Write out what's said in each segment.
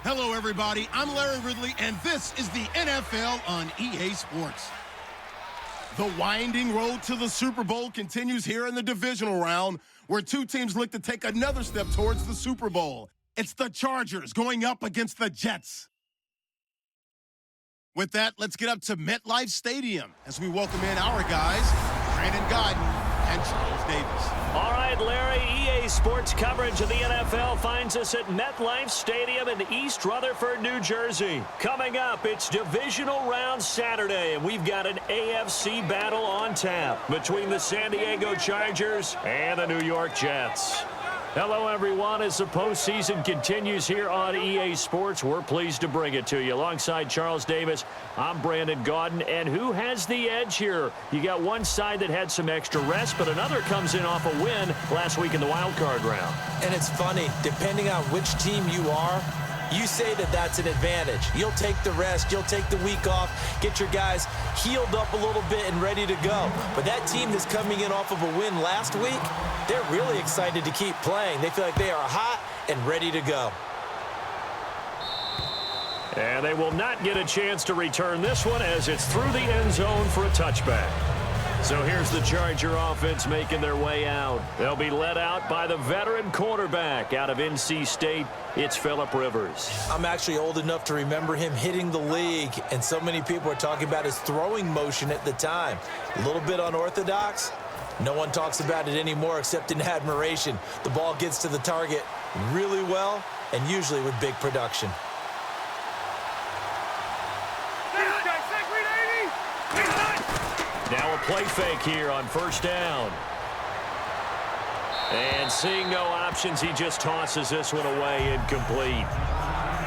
Hello, everybody. I'm Larry Ridley, and this is the NFL on EA Sports. The winding road to the Super Bowl continues here in the divisional round, where two teams look to take another step towards the Super Bowl. It's the Chargers going up against the Jets. With that, let's get up to MetLife Stadium as we welcome in our guys, Brandon Godden and Charles Davis. All right, Larry, EA Sports coverage of the NFL finds us at MetLife Stadium in East Rutherford, New Jersey. Coming up, it's Divisional Round Saturday, and we've got an AFC battle on tap between the San Diego Chargers and the New York Jets. Hello, everyone. As the postseason continues here on EA Sports, we're pleased to bring it to you. Alongside Charles Davis, I'm Brandon Godden. And who has the edge here? You got one side that had some extra rest, but another comes in off a win last week in the wild card round. And it's funny, depending on which team you are, you say that that's an advantage. You'll take the rest, you'll take the week off, get your guys healed up a little bit and ready to go. But that team that's coming in off of a win last week, they're really excited to keep playing. They feel like they are hot and ready to go. And they will not get a chance to return this one as it's through the end zone for a touchback. So here's the Charger offense making their way out. They'll be led out by the veteran quarterback out of NC State. It's Phillip Rivers. I'm actually old enough to remember him hitting the league, and so many people are talking about his throwing motion at the time. A little bit unorthodox. No one talks about it anymore except in admiration. The ball gets to the target really well and usually with big production. Now a play fake here on first down. And seeing no options, he just tosses this one away, incomplete.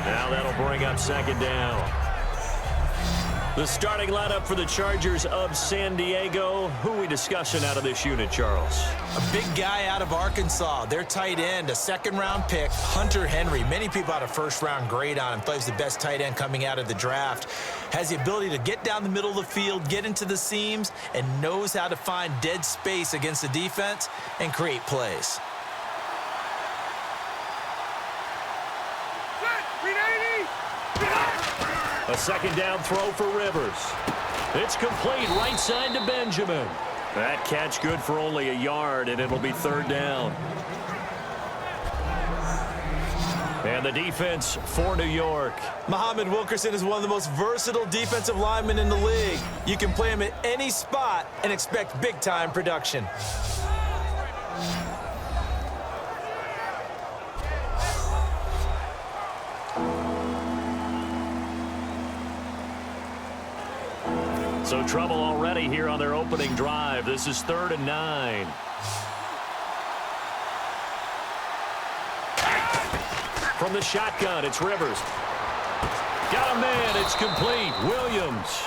Now that'll bring up second down. The starting lineup for the Chargers of San Diego. Who are we discussing out of this unit, Charles? A big guy out of Arkansas. Their tight end, a second-round pick, Hunter Henry. Many people had a first-round grade on him. Thought he was the best tight end coming out of the draft. Has the ability to get down the middle of the field, get into the seams, and knows how to find dead space against the defense and create plays. A second down throw for Rivers. It's complete right side to Benjamin. That catch good for only a yard, and it'll be third down. And the defense for New York. Muhammad Wilkerson is one of the most versatile defensive linemen in the league. You can play him at any spot and expect big-time production. So trouble already here on their opening drive. This is 3rd and 9. From the shotgun, it's Rivers. Got a man, it's complete. Williams,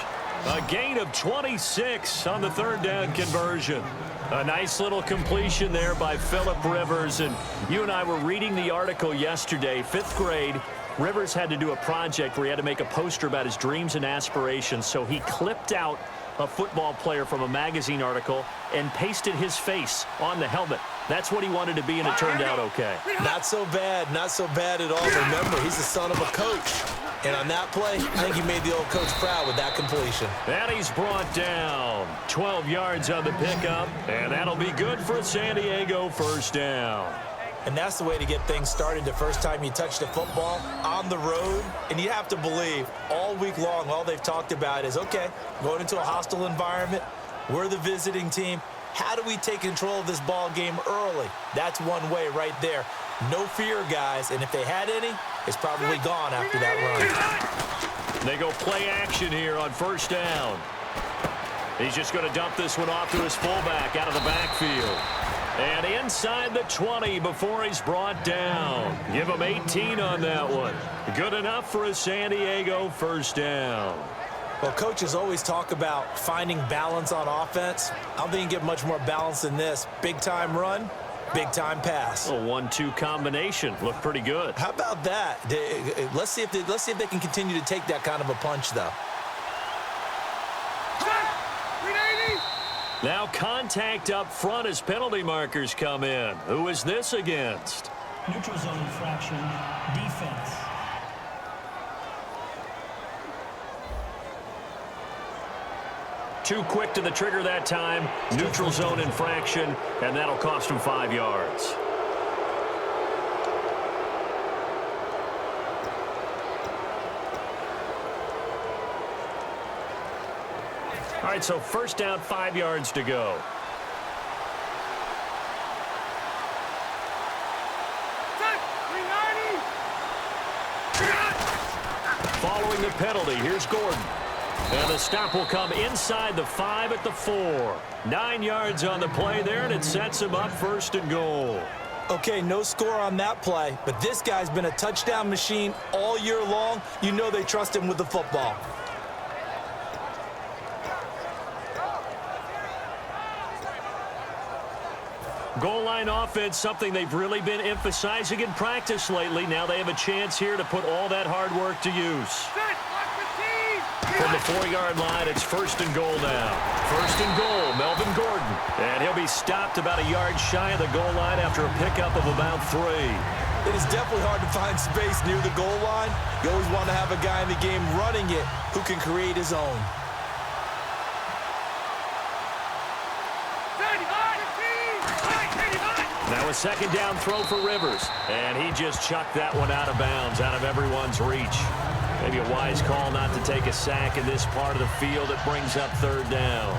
a gain of 26 on the third down conversion. A nice little completion there by Phillip Rivers. And you and I were reading the article yesterday, 5th grade. Rivers had to do a project where he had to make a poster about his dreams and aspirations, so he clipped out a football player from a magazine article and pasted his face on the helmet. That's what he wanted to be, and it turned out okay. Not so bad at all. Remember, he's the son of a coach. And on that play, I think he made the old coach proud with that completion. And he's brought down 12 yards on the pickup, and that'll be good for San Diego first down. And that's the way to get things started the first time you touch the football on the road. And you have to believe all week long, all they've talked about is, okay, going into a hostile environment, we're the visiting team. How do we take control of this ball game early? That's one way right there. No fear, guys. And if they had any, it's probably gone after that run. They go play action here on first down. He's just going to dump this one off to his fullback out of the backfield. And inside the 20 before he's brought down. Give him 18 on that one. Good enough for a San Diego first down. Well, coaches always talk about finding balance on offense. I don't think you can get much more balance than this. Big-time run, big-time pass. A 1-2 combination. Looked pretty good. How about that? Let's see if they can continue to take that kind of a punch, though. Now contact up front as penalty markers come in. Who is this against? Neutral zone infraction, defense. Too quick to the trigger that time. Neutral zone infraction, and that'll cost him 5 yards. All right, so first down, 5 yards to go. Following the penalty, here's Gordon. And the stop will come inside the 5 at the 4. 9 yards on the play there, and it sets him up first and goal. Okay, no score on that play, but this guy's been a touchdown machine all year long. You know they trust him with the football. Goal line offense, something they've really been emphasizing in practice lately. Now they have a chance here to put all that hard work to use. From the 4-yard line, it's first and goal now. First and goal, Melvin Gordon. And he'll be stopped about a yard shy of the goal line after a pickup of about 3. It is definitely hard to find space near the goal line. You always want to have a guy in the game running it who can create his own. Now a second down throw for Rivers. And he just chucked that one out of bounds, out of everyone's reach. Maybe a wise call not to take a sack in this part of the field. It brings up third down.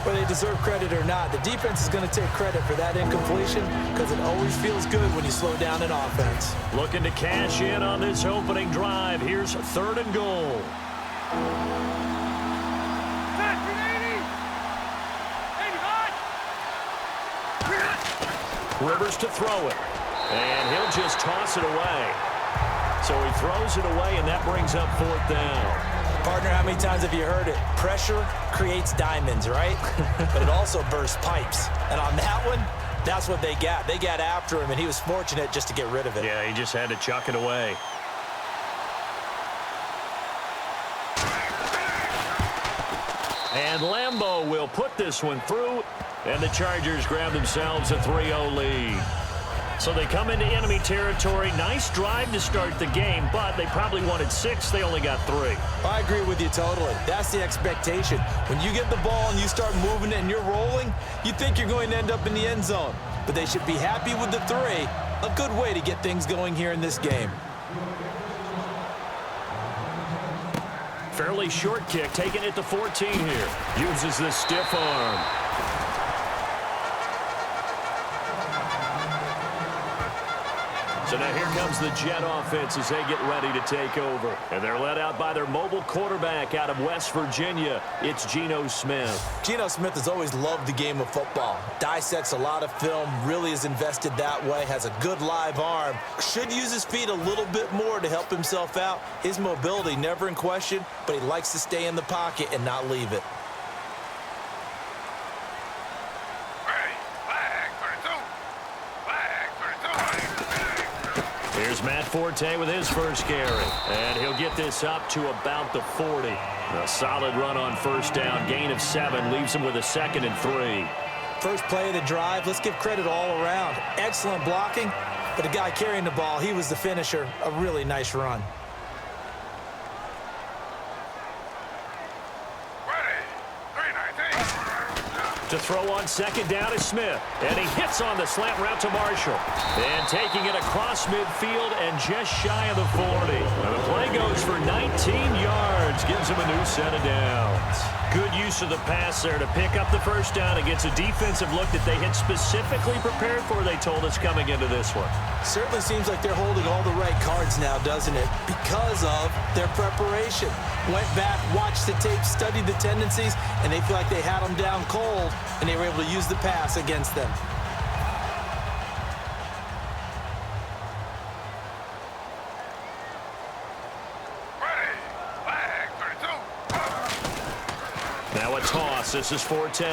Whether they deserve credit or not, the defense is going to take credit for that incompletion because it always feels good when you slow down an offense. Looking to cash in on this opening drive. Here's third and goal. Rivers to throw it. And he'll just toss it away. So he throws it away, and that brings up fourth down. Partner, how many times have you heard it? Pressure creates diamonds, right? But it also bursts pipes. And on that one, that's what they got. They got after him, and he was fortunate just to get rid of it. Yeah, he just had to chuck it away. And Lambeau will put this one through, and the Chargers grab themselves a 3-0 lead. So they come into enemy territory. Nice drive to start the game, but they probably wanted 6. They only got 3. I agree with you totally. That's the expectation. When you get the ball and you start moving it and you're rolling, you think you're going to end up in the end zone. But they should be happy with the 3. A good way to get things going here in this game. Fairly short kick, taking it to 14 here. Uses the stiff arm. So now here comes the Jet offense as they get ready to take over. And they're led out by their mobile quarterback out of West Virginia. It's Geno Smith. Geno Smith has always loved the game of football. Dissects a lot of film, really is invested that way, has a good live arm. Should use his feet a little bit more to help himself out. His mobility never in question, but he likes to stay in the pocket and not leave it. Here's Matt Forte with his first carry. And he'll get this up to about the 40. A solid run on first down. Gain of 7 leaves him with a 2nd and 3. First play of the drive, let's give credit all around. Excellent blocking, but the guy carrying the ball, he was the finisher. A really nice run. To throw on second down is Smith. And he hits on the slant route to Marshall. And taking it across midfield and just shy of the 40. And the play goes for 19 yards. Gives him a new set of downs. Good use of the pass there to pick up the first down against a defensive look that they had specifically prepared for, they told us, coming into this one. Certainly seems like they're holding all the right cards now, doesn't it? Because of their preparation. Went back, watched the tape, studied the tendencies, and they feel like they had them down cold, and they were able to use the pass against them. Now a toss. This is Forte.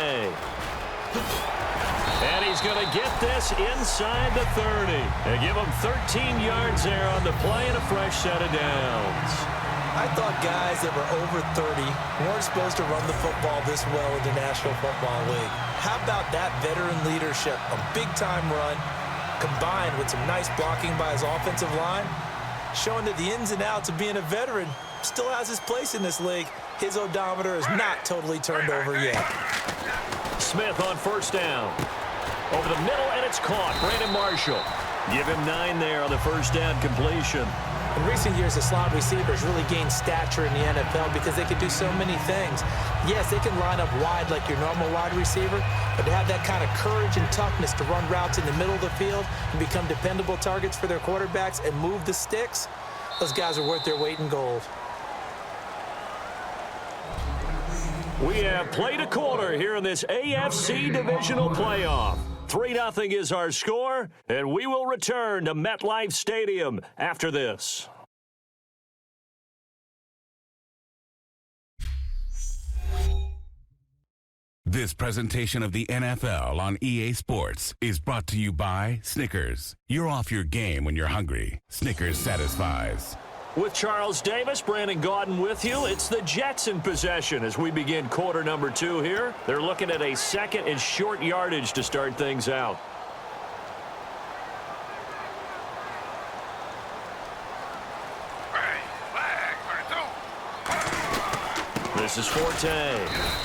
And he's going to get this inside the 30. They give him 13 yards there on the play and a fresh set of downs. I thought guys that were over 30 weren't supposed to run the football this well in the National Football League. How about that veteran leadership? A big-time run combined with some nice blocking by his offensive line, showing that the ins and outs of being a veteran still has his place in this league. His odometer is not totally turned over yet. Smith on first down. Over the middle, and it's caught. Brandon Marshall. Give him 9 there on the first down completion. In recent years, the slot receivers really gained stature in the NFL because they can do so many things. Yes, they can line up wide like your normal wide receiver, but to have that kind of courage and toughness to run routes in the middle of the field and become dependable targets for their quarterbacks and move the sticks, those guys are worth their weight in gold. We have played a quarter here in this AFC Divisional playoff. 3-0 is our score, and we will return to MetLife Stadium after this. This presentation of the NFL on EA Sports is brought to you by Snickers. You're off your game when you're hungry. Snickers satisfies. With Charles Davis, Brandon Gaudin with you. It's the Jets in possession as we begin quarter number 2 here. They're looking at a second and short yardage to start things out. This is Forte,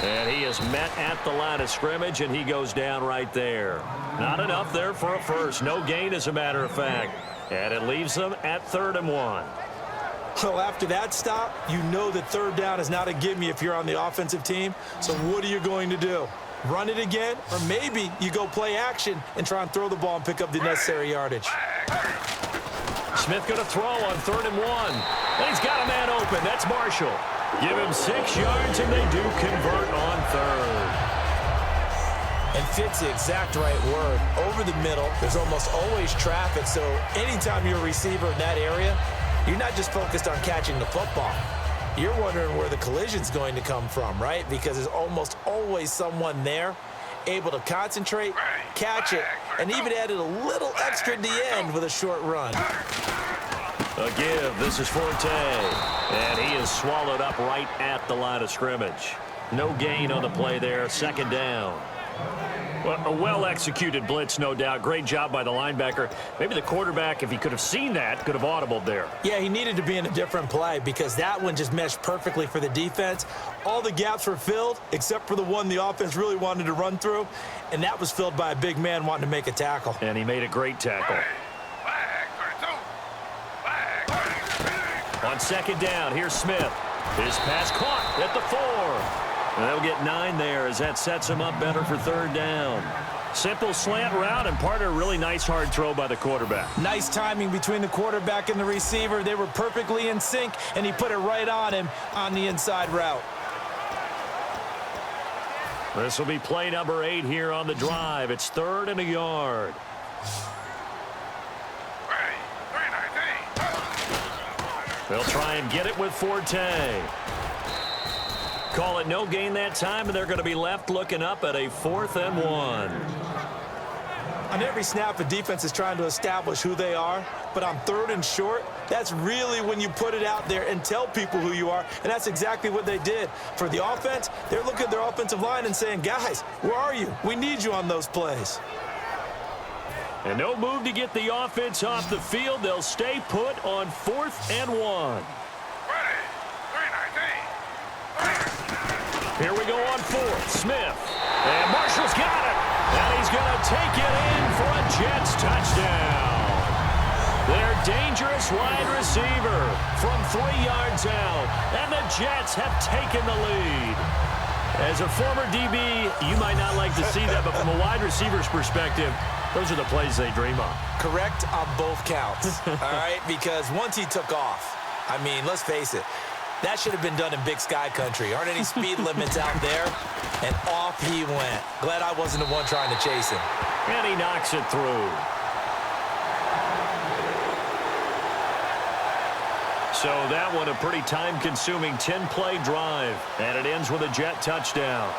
and he is met at the line of scrimmage, and he goes down right there. Not enough there for a first. No gain, as a matter of fact. And it leaves them at 3rd and 1. Well, after that stop, you know that 3rd down is not a gimme if you're on the offensive team. So what are you going to do? Run it again? Or maybe you go play action and try and throw the ball and pick up the necessary yardage. Smith going to throw on 3rd and 1. And he's got a man open. That's Marshall. Give him 6 yards, and they do convert on 3rd. And fits the exact right word. Over the middle, there's almost always traffic. So anytime you're a receiver in that area, you're not just focused on catching the football. You're wondering where the collision's going to come from, right? Because there's almost always someone there able to concentrate, catch it, and even added a little extra at the end with a short run. A give. This is Forte. And he is swallowed up right at the line of scrimmage. No gain on the play there. 2nd down. Well, a well-executed blitz, no doubt. Great job by the linebacker. Maybe the quarterback, if he could have seen that, could have audibled there. Yeah, he needed to be in a different play because that one just meshed perfectly for the defense. All the gaps were filled except for the one the offense really wanted to run through, and that was filled by a big man wanting to make a tackle. And he made a great tackle. On 2nd down, here's Smith. His pass caught at the 4. And they'll get 9 there as that sets him up better for 3rd down. Simple slant route and part of a really nice hard throw by the quarterback. Nice timing between the quarterback and the receiver. They were perfectly in sync, and he put it right on him on the inside route. This will be play number 8 here on the drive. It's 3rd and a yard. They'll try and get it with Forte. Call it no gain that time, and they're going to be left looking up at a 4th and 1. On every snap, a defense is trying to establish who they are, but on 3rd and short, that's really when you put it out there and tell people who you are, and that's exactly what they did. For the offense, they're looking at their offensive line and saying, guys, where are you? We need you on those plays. And no move to get the offense off the field. They'll stay put on 4th and 1. Here we go on 4th. Smith. And Marshall's got it. And he's going to take it in for a Jets touchdown. Their dangerous wide receiver from 3 yards out. And the Jets have taken the lead. As a former DB, you might not like to see that, but from a wide receiver's perspective, those are the plays they dream of. Correct on both counts, all right? Because once he took off, I mean, let's face it, that should have been done in Big Sky country. Aren't any speed limits out there? And off he went. Glad I wasn't the one trying to chase him. And he knocks it through. So that one a pretty time-consuming 10-play drive. And it ends with a Jet touchdown.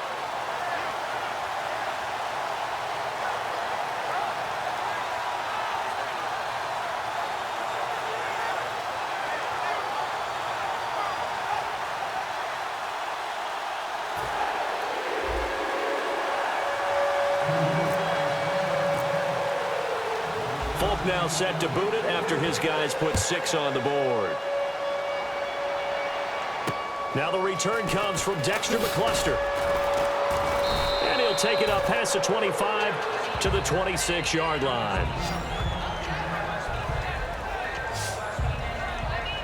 Folk now set to boot it after his guys put 6 on the board. Now the return comes from Dexter McCluster. And he'll take it up past the 25 to the 26-yard line.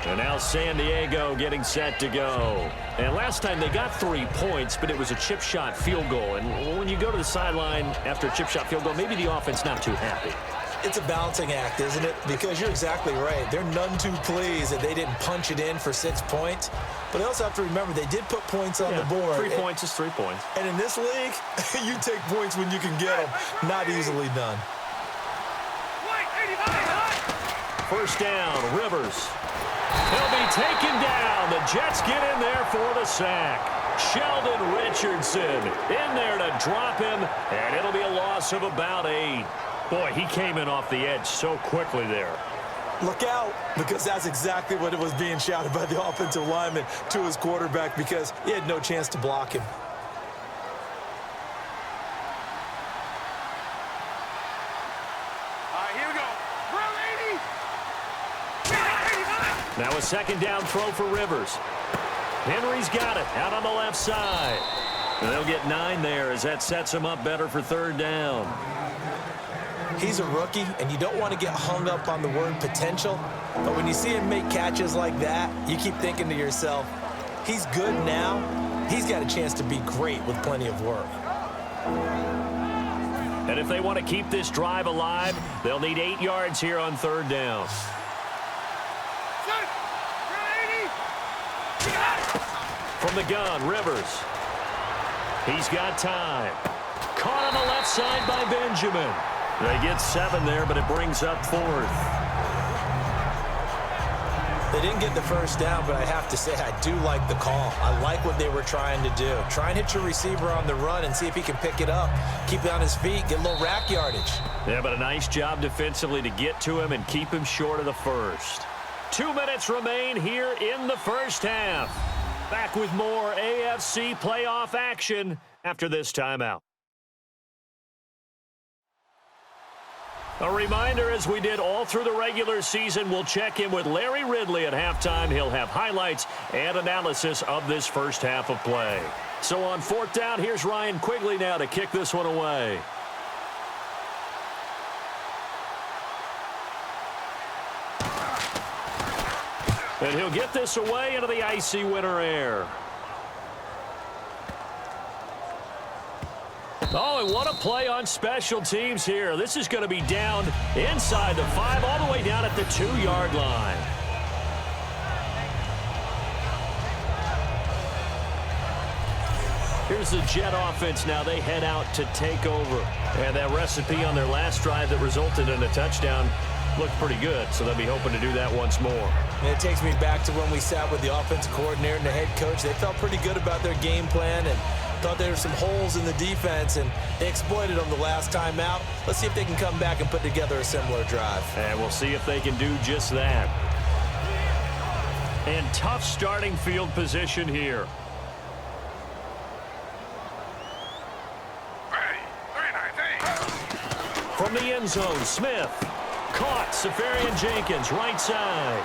And now San Diego getting set to go. And last time they got 3 points, but it was a chip shot field goal. And when you go to the sideline after a chip shot field goal, maybe the offense not too happy. It's a balancing act, isn't it? Because you're exactly right. They're none too pleased that they didn't punch it in for 6 points. But they also have to remember they did put points on the board. 3 points is 3 points. And in this league, you take points when you can get them. Not easily done. First down, Rivers. He'll be taken down. The Jets get in there for the sack. Sheldon Richardson in there to drop him, and it'll be a loss of about 8. Boy, he came in off the edge so quickly there. Look out, because that's exactly what it was being shouted by the offensive lineman to his quarterback because he had no chance to block him. Now a second down throw for Rivers. Henry's got it out on the left side. And they'll get 9 there as that sets him up better for third down. He's a rookie, and you don't want to get hung up on the word potential. But when you see him make catches like that, you keep thinking to yourself, he's good now. He's got a chance to be great with plenty of work. And if they want to keep this drive alive, they'll need 8 yards here on third down. From the gun, Rivers. He's got time. Caught on the left side by Benjamin. They get 7 there, but it brings up 4th. They didn't get the first down, but I have to say I do like the call. I like what they were trying to do. Try and hit your receiver on the run and see if he can pick it up. Keep it on his feet, get a little rack yardage. Yeah, but a nice job defensively to get to him and keep him short of the first. 2 minutes remain here in the first half. Back with more AFC playoff action after this timeout. A reminder, as we did all through the regular season, we'll check in with Larry Ridley at halftime. He'll have highlights and analysis of this first half of play. So on 4th down, here's Ryan Quigley now to kick this one away. And he'll get this away into the icy winter air. Oh, and what a play on special teams here. This is going to be down inside the 5, all the way down at the 2-yard line. Here's the Jet offense now. They head out to take over. And that recipe on their last drive that resulted in a touchdown looked pretty good, so they'll be hoping to do that once more. And it takes me back to when we sat with the offensive coordinator and the head coach. They felt pretty good about their game plan and thought there were some holes in the defense, and they exploited them the last time out. Let's see if they can come back and put together a similar drive. And we'll see if they can do just that. And tough starting field position here. From the end zone, Smith. Caught. Safarian Jenkins, right side.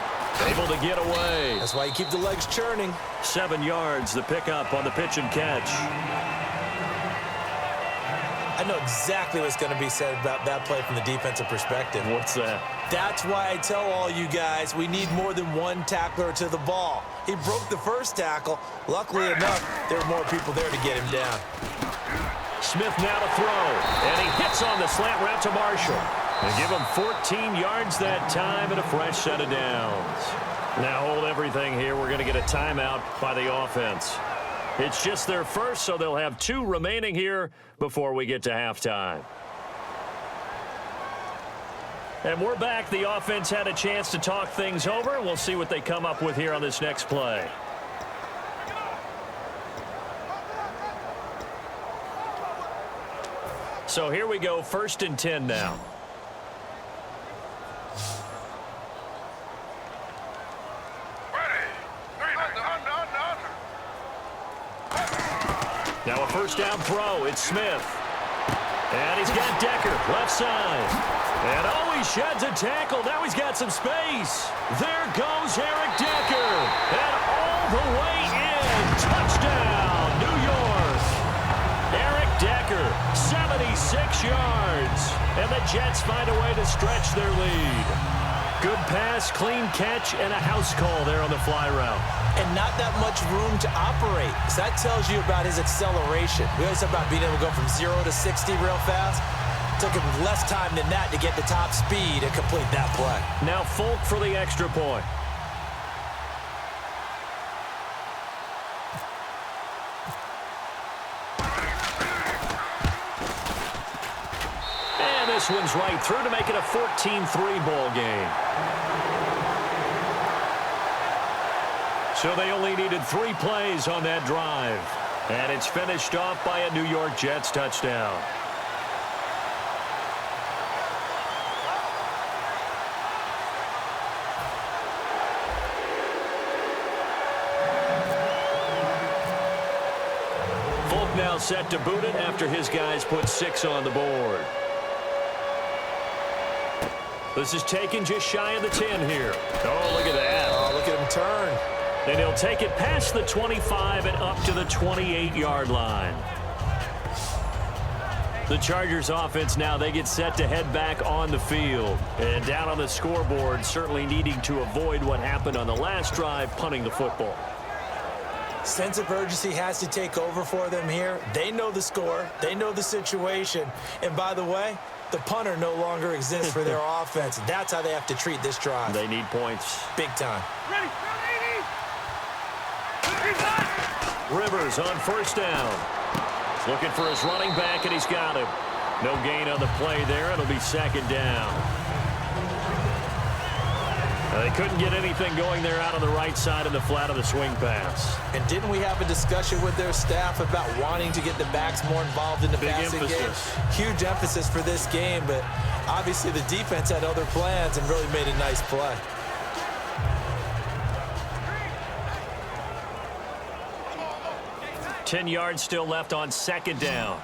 Able to get away. That's why you keep the legs churning. 7 yards, the pickup on the pitch and catch. I know exactly what's going to be said about that play from the defensive perspective. What's that? That's why I tell all you guys we need more than one tackler to the ball. He broke the first tackle. Luckily enough, there were more people there to get him down. Smith now to throw. And he hits on the slant route to Marshall. They give him 14 yards that time and a fresh set of downs. Now hold everything here. We're going to get a timeout by the offense. It's just their first, so they'll have 2 remaining here before we get to halftime. And we're back. The offense had a chance to talk things over. We'll see what they come up with here on this next play. So here we go, 1st and 10 now. Now a first down throw. It's Smith. And he's got Decker, left side. And oh, he sheds a tackle. Now he's got some space. There goes Eric Decker. And all the way in. 6 yards. And the Jets find a way to stretch their lead. Good pass, clean catch, and a house call there on the fly route. And not that much room to operate. So that tells you about his acceleration. We always talk about being able to go from 0 to 60 real fast. Took him less time than that to get the top speed and complete that play. Now Folk for the extra point. And this one's right through to make it a 14-3 ball game. So they only needed 3 plays on that drive. And it's finished off by a New York Jets touchdown. Folk now set to boot it after his guys put 6 on the board. This is taken just shy of the 10 here. Oh, look at that. Oh, look at him turn. And he'll take it past the 25 and up to the 28-yard line. The Chargers offense now, they get set to head back on the field. And down on the scoreboard, certainly needing to avoid what happened on the last drive, punting the football. Sense of urgency has to take over for them here. They know the score. They know the situation. And by the way, the punter no longer exists for their offense. That's how they have to treat this drive. They need points. Big time. Ready. Rivers on first down. Looking for his running back, and he's got him. No gain on the play there. It'll be second down. They couldn't get anything going there out on the right side of the flat of the swing pass. And didn't we have a discussion with their staff about wanting to get the backs more involved in the passing game? Huge emphasis for this game, but obviously the defense had other plans and really made a nice play. Ten yards still left on second down.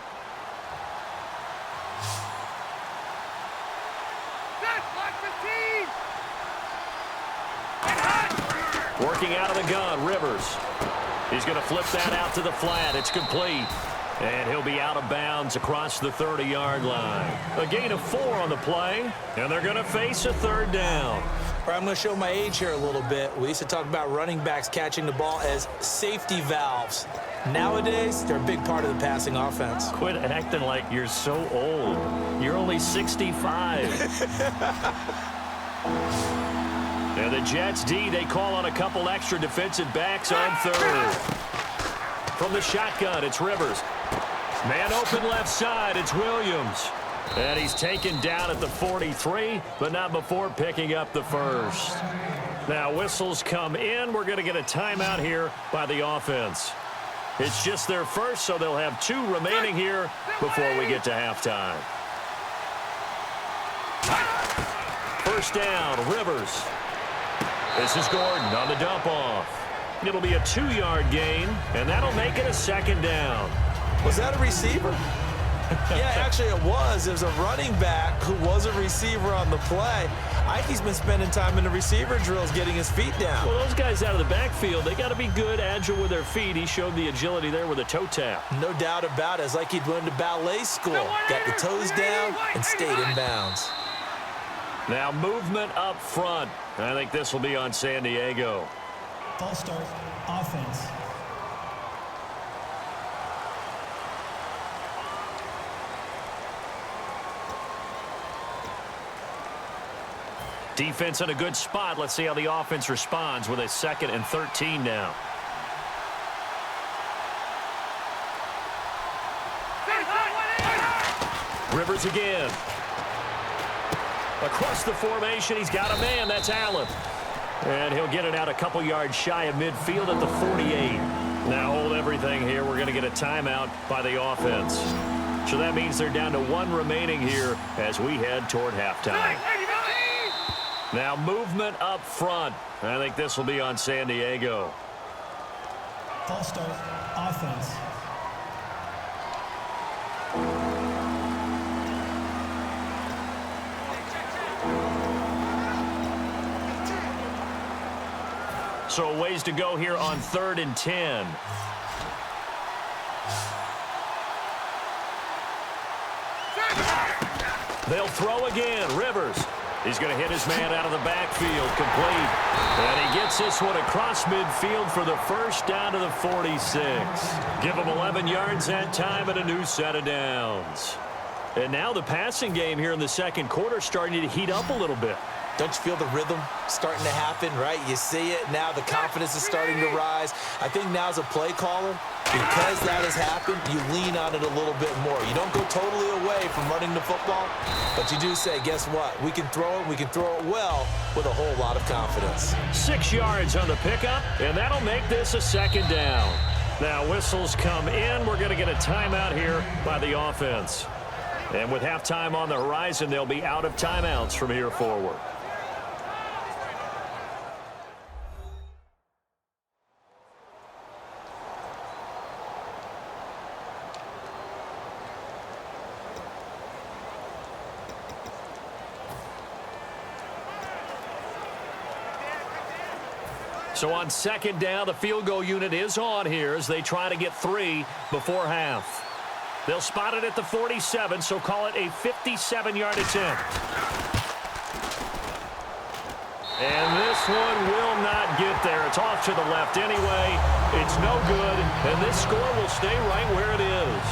Working out of the gun, Rivers. He's going to flip that out to the flat. It's complete. And he'll be out of bounds across the 30-yard line. A gain of 4 on the play, and they're going to face a third down. I'm going to show my age here a little bit. We used to talk about running backs catching the ball as safety valves. Nowadays, they're a big part of the passing offense. Quit acting like you're so old. You're only 65. And the Jets D, they call on a couple extra defensive backs on third. From the shotgun, it's Rivers. Man open left side, it's Williams. And he's taken down at the 43, but not before picking up the first. Now whistles come in. We're going to get a timeout here by the offense. It's just their first, so they'll have 2 remaining here before we get to halftime. First down, Rivers. This is Gordon on the dump off. It'll be a 2-yard gain, and that'll make it a second down. Was that a receiver? Yeah, actually it was. It was a running back who was a receiver on the play. I think he's been spending time in the receiver drills getting his feet down. Well, those guys out of the backfield, they got to be good, agile with their feet. He showed the agility there with a toe tap. No doubt about it. It's like he'd went to ballet school. Got the toes down and stayed in bounds. Now movement up front. I think this will be on San Diego. False start, offense. Defense in a good spot. Let's see how the offense responds with a 2nd and 13 now. Rivers again. Across the formation, he's got a man. That's Allen. And he'll get it out a couple yards shy of midfield at the 48. Now hold everything here. We're going to get a timeout by the offense. So that means they're down to 1 remaining here as we head toward halftime. Now movement up front. I think this will be on San Diego. False start, offense. So a ways to go here on 3rd and 10. They'll throw again. Rivers. He's going to hit his man out of the backfield. Complete. And he gets this one across midfield for the first down to the 46. Give him 11 yards that time and a new set of downs. And now the passing game here in the second quarter starting to heat up a little bit. Don't you feel the rhythm starting to happen, right? You see it now. The confidence is starting to rise. I think now as a play caller, because that has happened, you lean on it a little bit more. You don't go totally away from running the football, but you do say, guess what? We can throw it. We can throw it well with a whole lot of confidence. 6 yards on the pickup, and that'll make this a second down. Now whistles come in. We're going to get a timeout here by the offense. And with halftime on the horizon, they'll be out of timeouts from here forward. So on second down, the field goal unit is on here as they try to get 3 before half. They'll spot it at the 47, so call it a 57-yard attempt. And this one will not get there. It's off to the left anyway. It's no good, and this score will stay right where it is.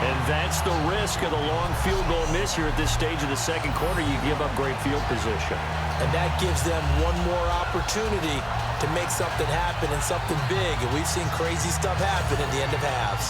And that's the risk of the long field goal miss here at this stage of the second quarter. You give up great field position. And that gives them one more opportunity to make something happen and something big. And we've seen crazy stuff happen at the end of halves.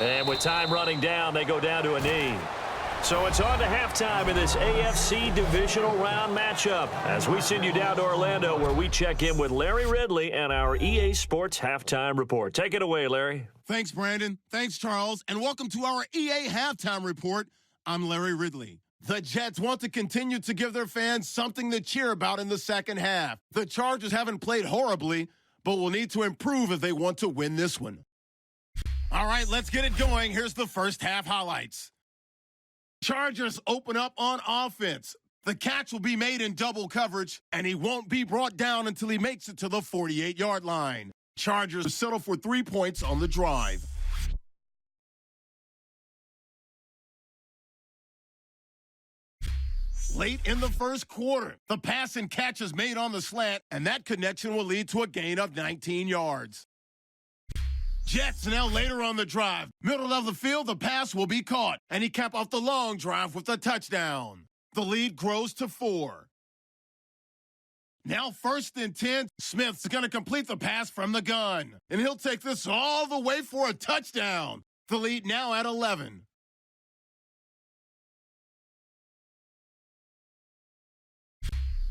And with time running down, they go down to a knee. So it's on to halftime in this AFC Divisional Round matchup as we send you down to Orlando where we check in with Larry Ridley and our EA Sports Halftime Report. Take it away, Larry. Thanks, Brandon. Thanks, Charles. And welcome to our EA Halftime Report. I'm Larry Ridley. The Jets want to continue to give their fans something to cheer about in the second half. The Chargers haven't played horribly, but will need to improve if they want to win this one. All right, let's get it going. Here's the first half highlights. Chargers open up on offense. The catch will be made in double coverage, and he won't be brought down until he makes it to the 48-yard line. Chargers settle for 3 points on the drive. Late in the first quarter, the pass and catch is made on the slant, and that connection will lead to a gain of 19 yards. Jets now later on the drive. Middle of the field, the pass will be caught, and he capped off the long drive with a touchdown. The lead grows to 4. Now 1st and 10, Smith's going to complete the pass from the gun, and he'll take this all the way for a touchdown. The lead now at 11.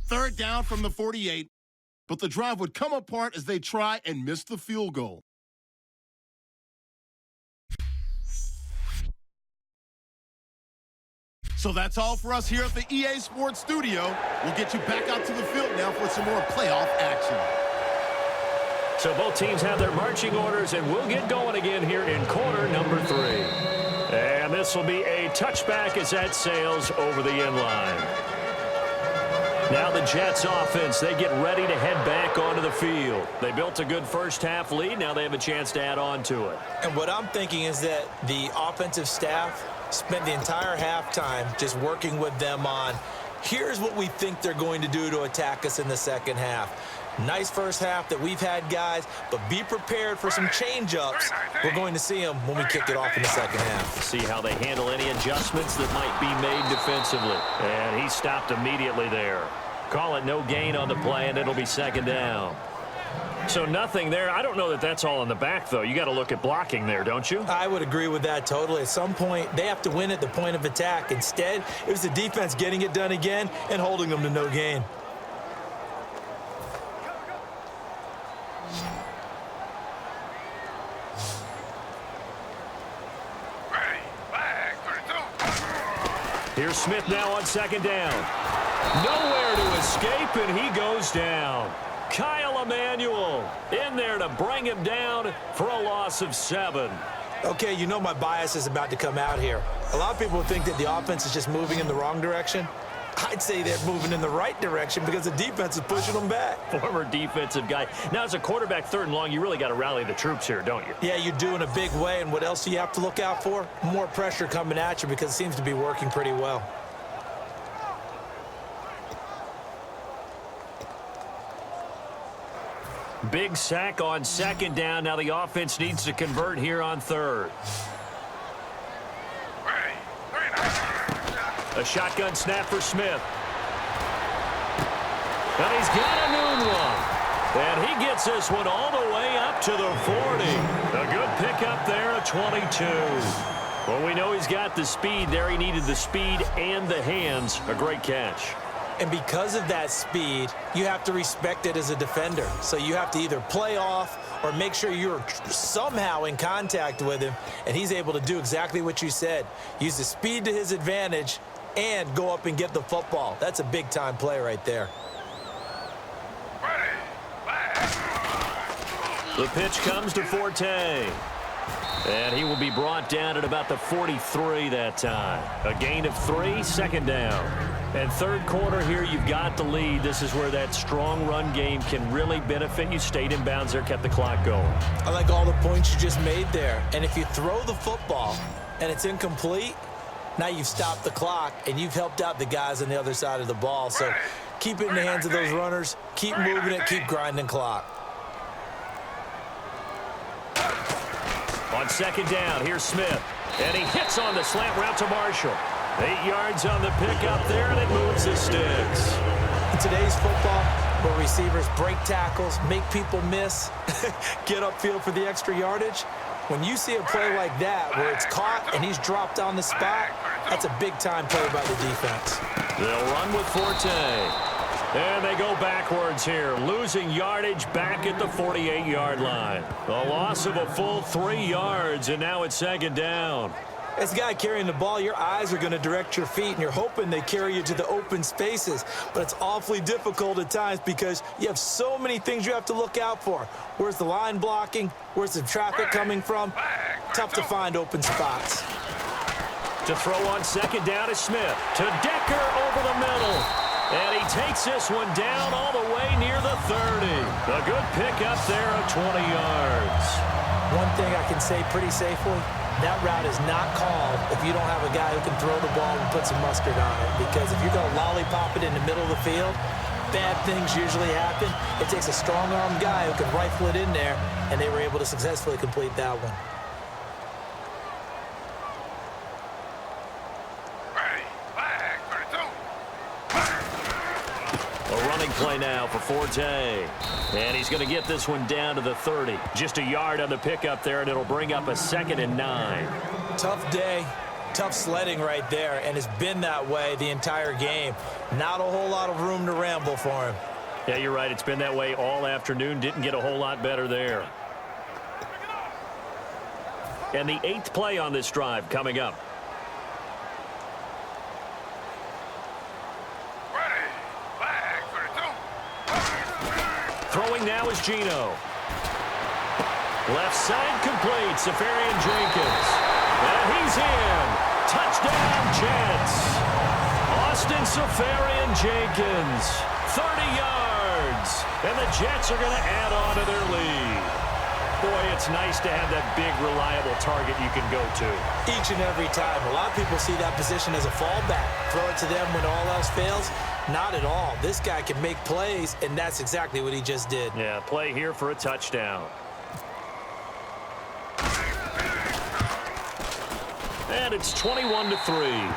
Third down from the 48, but the drive would come apart as they try and miss the field goal. So that's all for us here at the EA Sports Studio. We'll get you back out to the field now for some more playoff action. So both teams have their marching orders, and we'll get going again here in quarter number 3. And this will be a touchback as that sails over the end line. Now the Jets offense, they get ready to head back onto the field. They built a good first half lead. Now they have a chance to add on to it. And what I'm thinking is that the offensive staff spent the entire halftime just working with them on, here's what we think they're going to do to attack us in the second half. Nice first half that we've had, guys, but be prepared for some change-ups. We're going to see them when we kick it off in the second half. See how they handle any adjustments that might be made defensively. And he stopped immediately there. Call it no gain on the play, and it'll be second down. So nothing there. I don't know that that's all in the back, though. You got to look at blocking there, don't you? I would agree with that totally. At some point, they have to win at the point of attack. Instead, it was the defense getting it done again and holding them to no gain. Here's Smith now on second down. Nowhere to escape, and he goes down. Kyle Emanuel in there to bring him down for a loss of 7. Okay, you know my bias is about to come out here. A lot of people think that the offense is just moving in the wrong direction. I'd say they're moving in the right direction because the defense is pushing them back. Former defensive guy. Now, as a quarterback, 3rd and long, you really got to rally the troops here, don't you? Yeah, you do in a big way, and what else do you have to look out for? More pressure coming at you because it seems to be working pretty well. Big sack on 2nd down. Now the offense needs to convert here on 3rd. A shotgun snap for Smith. And he's got a noon one. And he gets this one all the way up to the 40. A good pickup there, a 22. Well, we know he's got the speed there. He needed the speed and the hands. A great catch. And because of that speed, you have to respect it as a defender. So you have to either play off or make sure you're somehow in contact with him, and he's able to do exactly what you said. Use the speed to his advantage and go up and get the football. That's a big-time play right there. The pitch comes to Forte. And he will be brought down at about the 43 that time. A gain of 3, 2nd down. And 3rd quarter here, you've got the lead. This is where that strong run game can really benefit you. Stayed in bounds there, kept the clock going. I like all the points you just made there. And if you throw the football and it's incomplete, now you've stopped the clock and you've helped out the guys on the other side of the ball. So keep it in the hands of those runners. Keep moving it. Keep grinding clock. On 2nd down, here's Smith. And he hits on the slant route to Marshall. 8 yards on the pickup there, and it moves the sticks. In today's football, where receivers break tackles, make people miss, get upfield for the extra yardage, when you see a play like that where it's caught and he's dropped on the spot, that's a big-time play by the defense. They'll run with Forte. And they go backwards here, losing yardage back at the 48-yard line. A loss of a full 3 yards, and now it's 2nd down. As a guy carrying the ball, your eyes are going to direct your feet, and you're hoping they carry you to the open spaces. But it's awfully difficult at times because you have so many things you have to look out for. Where's the line blocking? Where's the traffic coming from? Tough to find open spots. To throw on 2nd down is Smith. To Decker over the middle. And he takes this one down all the way near the 30. A good pickup there of 20 yards. One thing I can say pretty safely, that route is not called if you don't have a guy who can throw the ball and put some mustard on it. Because if you're going to lollipop it in the middle of the field, bad things usually happen. It takes a strong-armed guy who can rifle it in there, and they were able to successfully complete that one. Play now for Forte. And he's going to get this one down to the 30. Just a yard on the pickup there, and it'll bring up a 2nd and 9. Tough day, tough sledding right there, and it's been that way the entire game. Not a whole lot of room to ramble for him. Yeah, you're right. It's been that way all afternoon. Didn't get a whole lot better there. And the 8th play on this drive coming up. Throwing now is Gino. Left side complete. Safarian Jenkins. And he's in. Touchdown, Jets. Austin Safarian Jenkins. 30 yards. And the Jets are going to add on to their lead. Boy, it's nice to have that big, reliable target you can go to. Each and every time. A lot of people see that position as a fallback. Throw it to them when all else fails. Not at all. This guy can make plays, and that's exactly what he just did. Yeah, play here for a touchdown. And it's 21-3.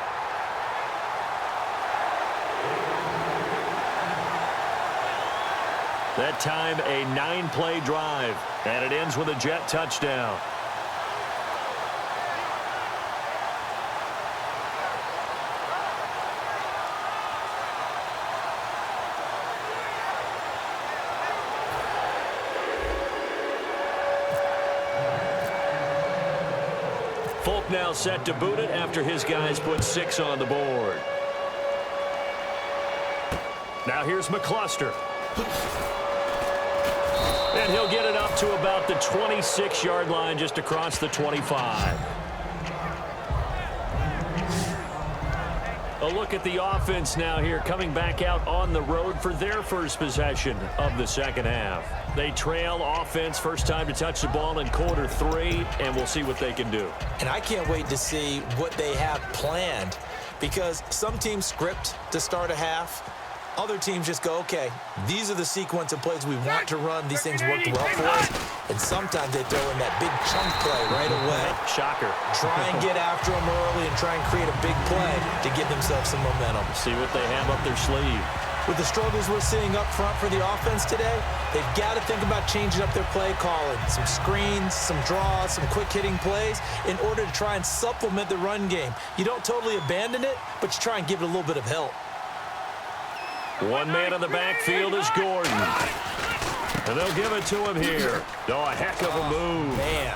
That time, a 9-play drive, and it ends with a Jet touchdown. Full Cook now set to boot it after his guys put 6 on the board. Now here's McCluster. And he'll get it up to about the 26-yard line, just across the 25. A look at the offense now here, coming back out on the road for their first possession of the second half. They trail offense, first time to touch the ball in quarter 3, and we'll see what they can do. And I can't wait to see what they have planned, because some teams script to start a half. Other teams just go, okay, these are the sequence of plays we want to run. These things work well for us. And sometimes they throw in that big chunk play right away. Shocker. Try and get after them early and try and create a big play to give themselves some momentum. See what they have up their sleeve. With the struggles we're seeing up front for the offense today, they've got to think about changing up their play calling. Some screens, some draws, some quick-hitting plays in order to try and supplement the run game. You don't totally abandon it, but you try and give it a little bit of help. One man in the backfield is Gordon. And they'll give it to him here. Oh, a heck of a move. Man.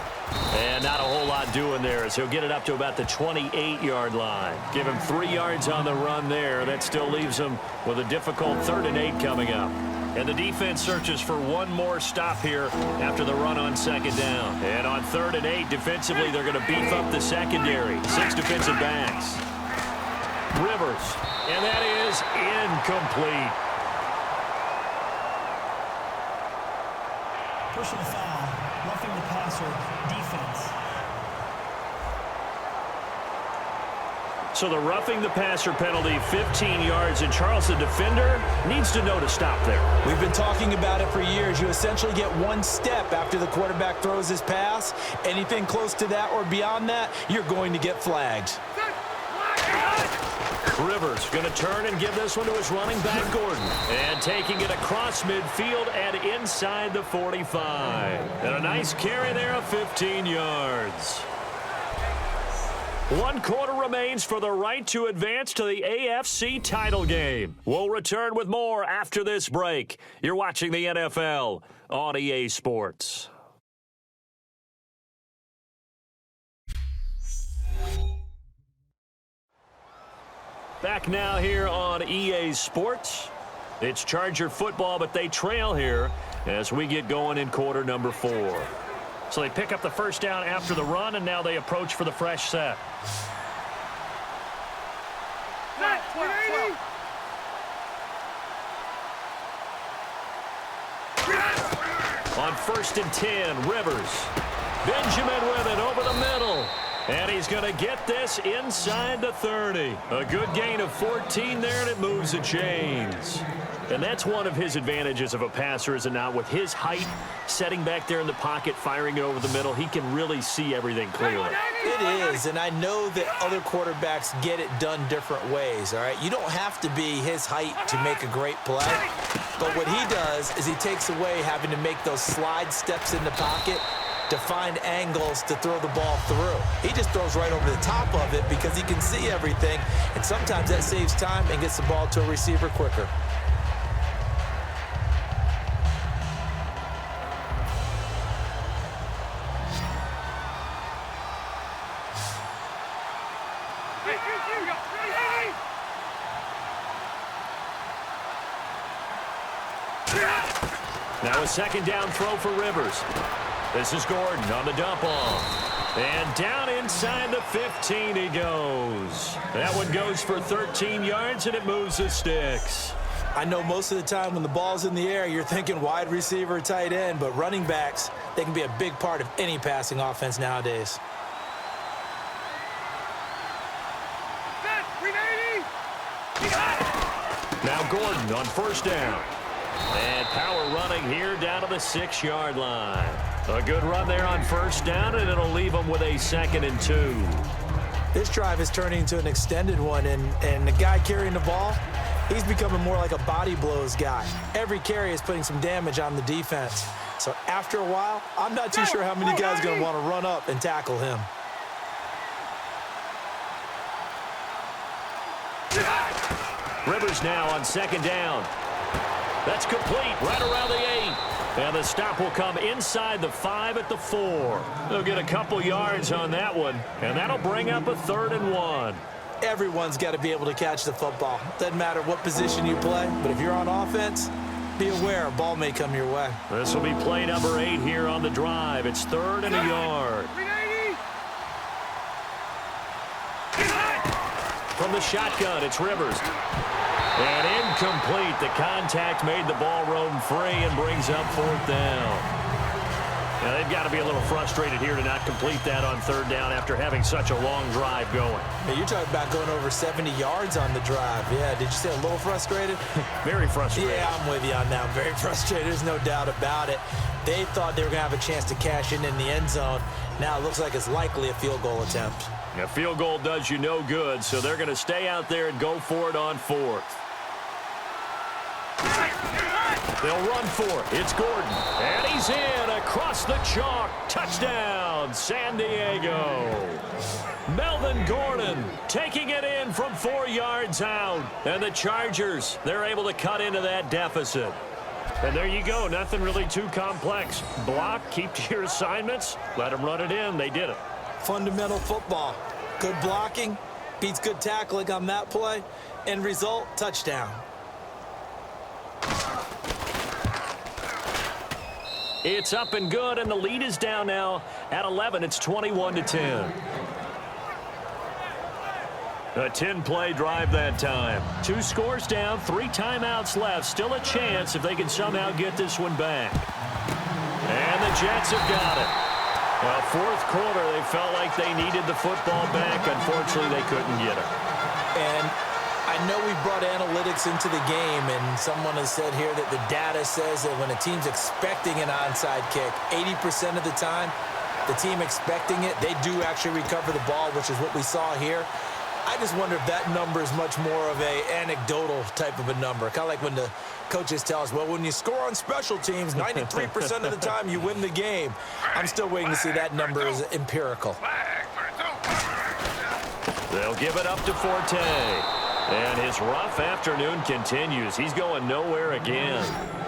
And not a whole lot doing there, as he'll get it up to about the 28-yard line. Give him 3 yards on the run there. That still leaves him with a difficult 3rd and 8 coming up. And the defense searches for one more stop here after the run on 2nd down. And on 3rd and 8, defensively, they're going to beef up the secondary. 6 defensive backs. Rivers, and that is incomplete. Personal foul, roughing the passer, defense. So the roughing the passer penalty, 15 yards, and Charles, the defender, needs to know to stop there. We've been talking about it for years. You essentially get 1 step after the quarterback throws his pass. Anything close to that or beyond that, you're going to get flagged. Rivers going to turn and give this one to his running back, Gordon. And taking it across midfield and inside the 45. And a nice carry there of 15 yards. 1 quarter remains for the right to advance to the AFC title game. We'll return with more after this break. You're watching the NFL on EA Sports. Back now here on EA Sports. It's Charger football, but they trail here as we get going in quarter number 4. So they pick up the first down after the run, and now they approach for the fresh set. On 1st and 10, Rivers. Benjamin with it over the middle. And he's going to get this inside the 30. A good gain of 14 there, and it moves the chains. And that's one of his advantages of a passer, is it not? With his height, setting back there in the pocket, firing it over the middle, he can really see everything clearly. It is, and I know that other quarterbacks get it done different ways, all right? You don't have to be his height to make a great play. But what he does is he takes away having to make those slide steps in the pocket to find angles to throw the ball through. He just throws right over the top of it because he can see everything, and sometimes that saves time and gets the ball to a receiver quicker. Now a 2nd down throw for Rivers. This is Gordon on the dump off. And down inside the 15 he goes. That one goes for 13 yards, and it moves the sticks. I know most of the time when the ball's in the air, you're thinking wide receiver, tight end, but running backs, they can be a big part of any passing offense nowadays. Now Gordon on 1st down. And power running here down to the 6-yard line. A good run there on 1st down, and it'll leave them with a 2nd and 2. This drive is turning into an extended one, and the guy carrying the ball, he's becoming more like a body blows guy. Every carry is putting some damage on the defense. So after a while, I'm not too sure how many guys are going to want to run up and tackle him. Rivers now on 2nd down. That's complete right around the 8. And the stop will come inside the 5 at the 4. They'll get a couple yards on that one, and that'll bring up a 3rd and 1. Everyone's got to be able to catch the football. Doesn't matter what position you play, but if you're on offense, be aware a ball may come your way. This will be play number 8 here on the drive. It's 3rd and a yard. From the shotgun, it's Rivers. And incomplete. The contact made the ball roam free and brings up 4th down. Now, they've got to be a little frustrated here to not complete that on 3rd down after having such a long drive going. Hey, you're talking about going over 70 yards on the drive. Yeah, did you say a little frustrated? Very frustrated. Yeah, I'm with you on that. I'm very frustrated. There's no doubt about it. They thought they were going to have a chance to cash in the end zone. Now it looks like it's likely a field goal attempt. A field goal does you no good, so they're going to stay out there and go for it on 4th. They'll run for it. It's Gordon. And he's in across the chalk. Touchdown, San Diego. Melvin Gordon taking it in from 4 yards out. And the Chargers, they're able to cut into that deficit. And there you go. Nothing really too complex. Block, keep to your assignments, let them run it in. They did it. Fundamental football. Good blocking beats good tackling on that play. End result, touchdown. It's up and good, and the lead is down now at 11. It's 21-10. A 10-play drive that time. 2 scores down, 3 timeouts left. Still a chance if they can somehow get this one back. And the Jets have got it. Well, 4th quarter, they felt like they needed the football back. Unfortunately, they couldn't get it. And I know we brought analytics into the game, and someone has said here that the data says that when a team's expecting an onside kick, 80% of the time, the team expecting it, they do actually recover the ball, which is what we saw here. I just wonder if that number is much more of a anecdotal type of a number. Kind of like when the coaches tell us, well, when you score on special teams, 93% of the time you win the game. I'm still waiting to see that number is empirical. They'll give it up to Forte. And his rough afternoon continues. He's going nowhere again.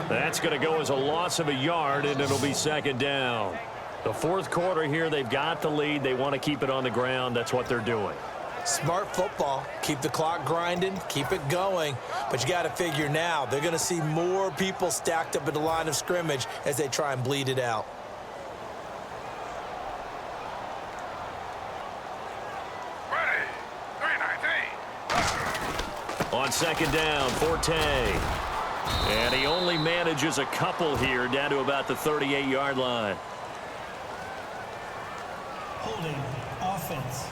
That's going to go as a loss of a yard, and it'll be 2nd down. The 4th quarter here, they've got the lead. They want to keep it on the ground. That's what they're doing. Smart football. Keep the clock grinding. Keep it going. But you got to figure now, they're going to see more people stacked up at the line of scrimmage as they try and bleed it out. On 2nd down, Forte. And he only manages a couple here down to about the 38-yard line. Holding offense.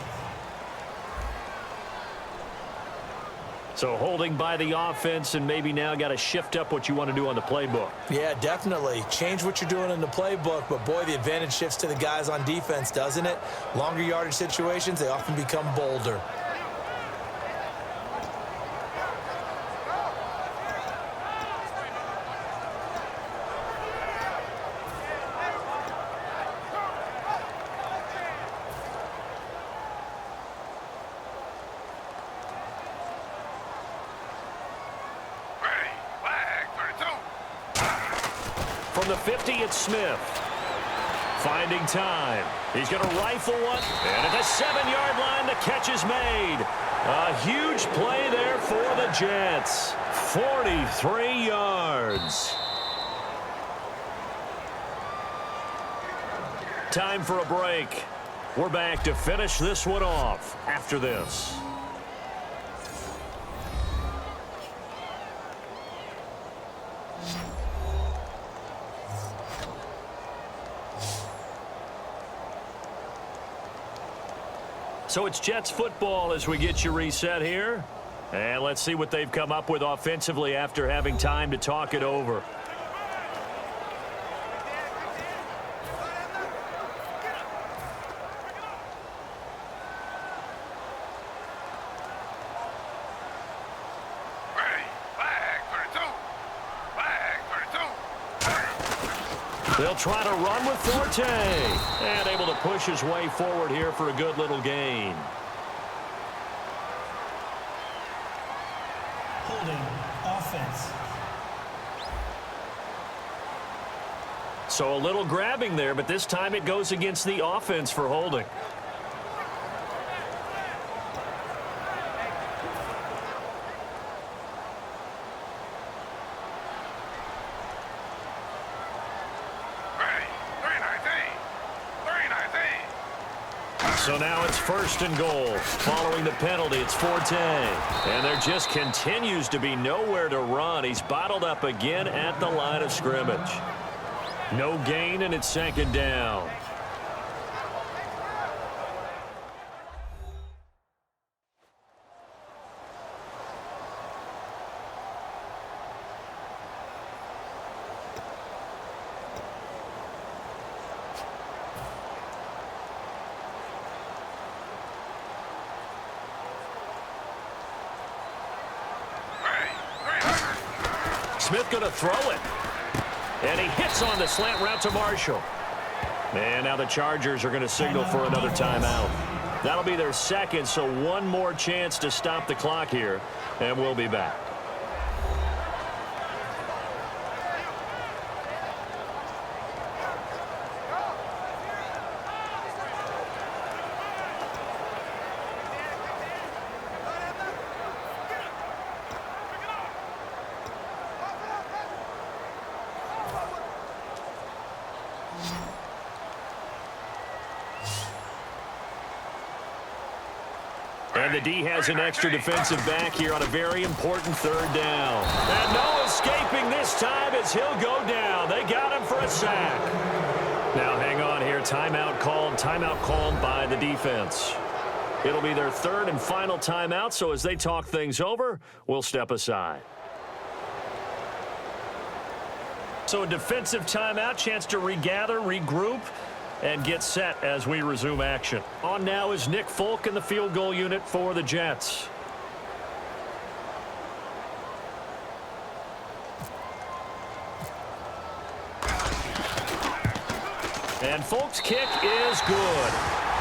So holding by the offense, and maybe now got to shift up what you want to do on the playbook. Yeah, definitely. Change what you're doing in the playbook, but boy, the advantage shifts to the guys on defense, doesn't it? Longer yardage situations, they often become bolder. From the 50, it's Smith. Finding time. He's going to rifle one. And at the 7-yard line, the catch is made. A huge play there for the Jets. 43 yards. Time for a break. We're back to finish this one off after this. So it's Jets football as we get you reset here. And let's see what they've come up with offensively after having time to talk it over. They'll try to run with Forte. And able to push his way forward here for a good little gain. Holding offense. So a little grabbing there, but this time it goes against the offense for holding. So now it's 1st and goal. Following the penalty, it's Forte. And there just continues to be nowhere to run. He's bottled up again at the line of scrimmage. No gain, and it's 2nd down. Smith going to throw it. And he hits on the slant route to Marshall. And now the Chargers are going to signal for another timeout. That'll be their 2nd, so one more chance to stop the clock here, and we'll be back. And the D has an extra defensive back here on a very important 3rd down. And no escaping this time as he'll go down. They got him for a sack. Now hang on here. Timeout called by the defense. It'll be their 3rd and final timeout, so as they talk things over, we'll step aside. So a defensive timeout, chance to regather, regroup, and get set as we resume action. On now is Nick Folk in the field goal unit for the Jets. And Folk's kick is good.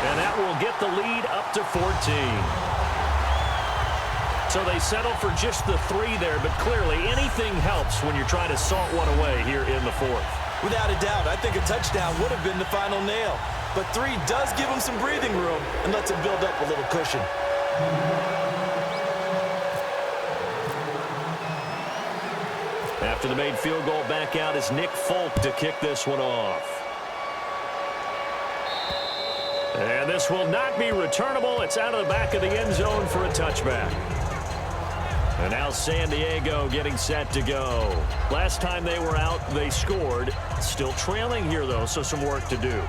And that will get the lead up to 14. So they settle for just the 3 there, but clearly anything helps when you're trying to salt one away here in the 4th. Without a doubt, I think a touchdown would have been the final nail. But 3 does give him some breathing room and lets him build up a little cushion. After the made field goal, back out is Nick Folk to kick this one off. And this will not be returnable. It's out of the back of the end zone for a touchback. And now San Diego getting set to go. Last time they were out, they scored. Still trailing here, though, so some work to do.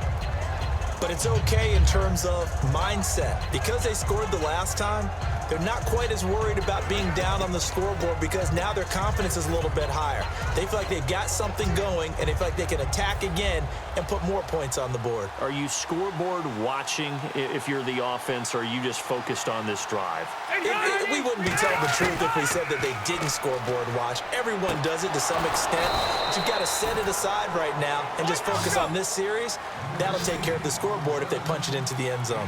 But it's okay in terms of mindset. Because they scored the last time, they're not quite as worried about being down on the scoreboard because now their confidence is a little bit higher. They feel like they've got something going, and they feel like they can attack again and put more points on the board. Are you scoreboard watching if you're the offense, or are you just focused on this drive? We wouldn't be telling the truth if we said that they didn't scoreboard watch. Everyone does it to some extent, but you've got to set it aside right now and just focus on this series. That'll take care of the scoreboard if they punch it into the end zone.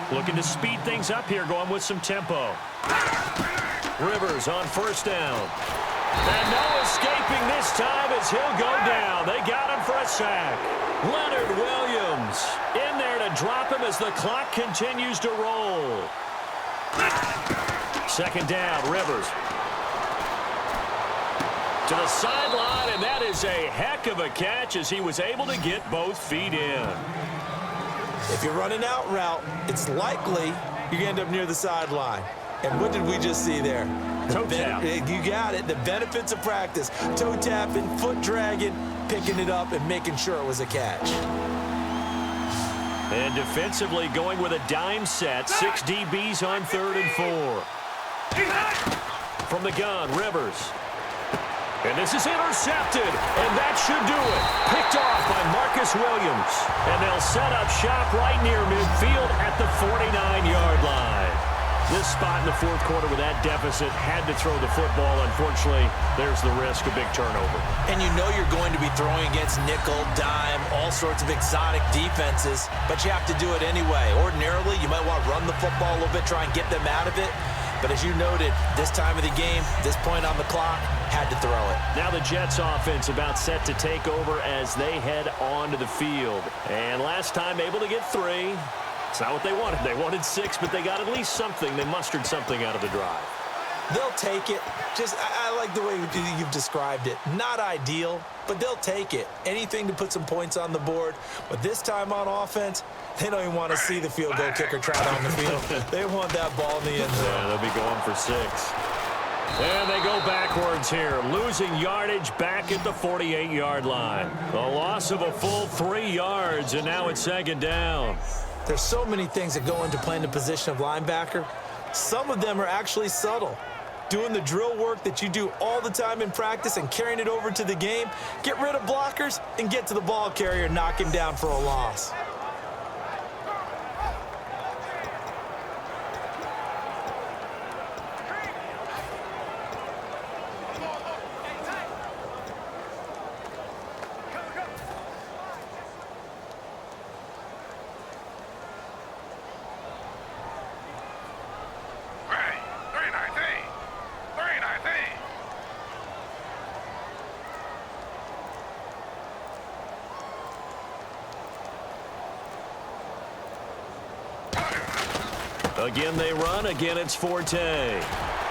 Looking to speed things up here, going with some tempo. Rivers on 1st down. And no escaping this time as he'll go down. They got him for a sack. Leonard Williams in there to drop him as the clock continues to roll. 2nd down, Rivers. To the sideline, and that is a heck of a catch as he was able to get both feet in. If you're running out route, it's likely you're going to end up near the sideline. And what did we just see there? Toe tap. You got it. The benefits of practice. Toe tapping, foot dragging, picking it up, and making sure it was a catch. And defensively going with a dime set. 6 DBs on 3rd and 4. From the gun, Rivers. And this is intercepted, and that should do it. Picked off by Marcus Williams. And they'll set up shop right near midfield at the 49-yard line. This spot in the 4th quarter with that deficit had to throw the football. Unfortunately, there's the risk of big turnover. And you know you're going to be throwing against nickel, dime, all sorts of exotic defenses, but you have to do it anyway. Ordinarily, you might want to run the football a little bit, try and get them out of it. But as you noted, this time of the game, this point on the clock, had to throw it. Now the Jets offense about set to take over as they head onto the field. And last time able to get 3. It's not what they wanted. They wanted 6, but they got at least something. They mustered something out of the drive. They'll take it. I like the way you've described it. Not ideal, but they'll take it. Anything to put some points on the board. But this time on offense, they don't even want to see the field goal kicker trot on the field. They want that ball in the end zone. Yeah, they'll be going for 6. And they go backwards here, losing yardage back at the 48-yard line. A loss of a full 3 yards, and now it's 2nd down. There's so many things that go into playing the position of linebacker. Some of them are actually subtle. Doing the drill work that you do all the time in practice and carrying it over to the game. Get rid of blockers and get to the ball carrier and knock him down for a loss. Again they run. Again it's Forte.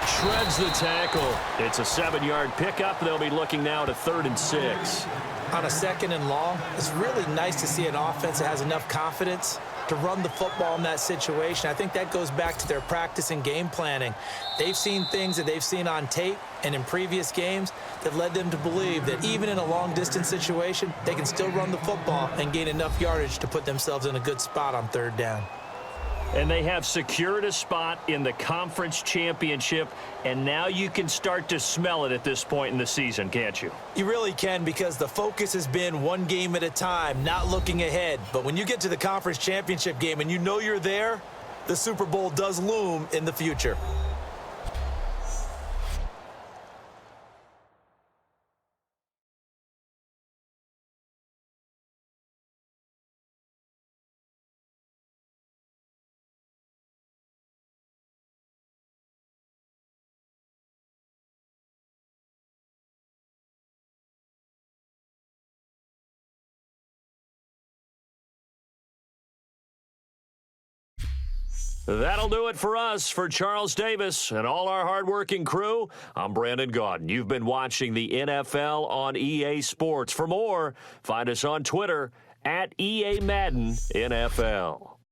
Shreds the tackle. It's a 7-yard pickup. They'll be looking now to 3rd and 6. On a 2nd and long, it's really nice to see an offense that has enough confidence to run the football in that situation. I think that goes back to their practice and game planning. They've seen things that they've seen on tape and in previous games that led them to believe that even in a long-distance situation, they can still run the football and gain enough yardage to put themselves in a good spot on 3rd down. And they have secured a spot in the conference championship, and now you can start to smell it at this point in the season, can't you? You really can, because the focus has been one game at a time, not looking ahead. But when you get to the conference championship game and you know you're there, the Super Bowl does loom in the future. That'll do it for us. For Charles Davis and all our hardworking crew, I'm Brandon Gaudin. You've been watching the NFL on EA Sports. For more, find us on Twitter @EA Madden NFL.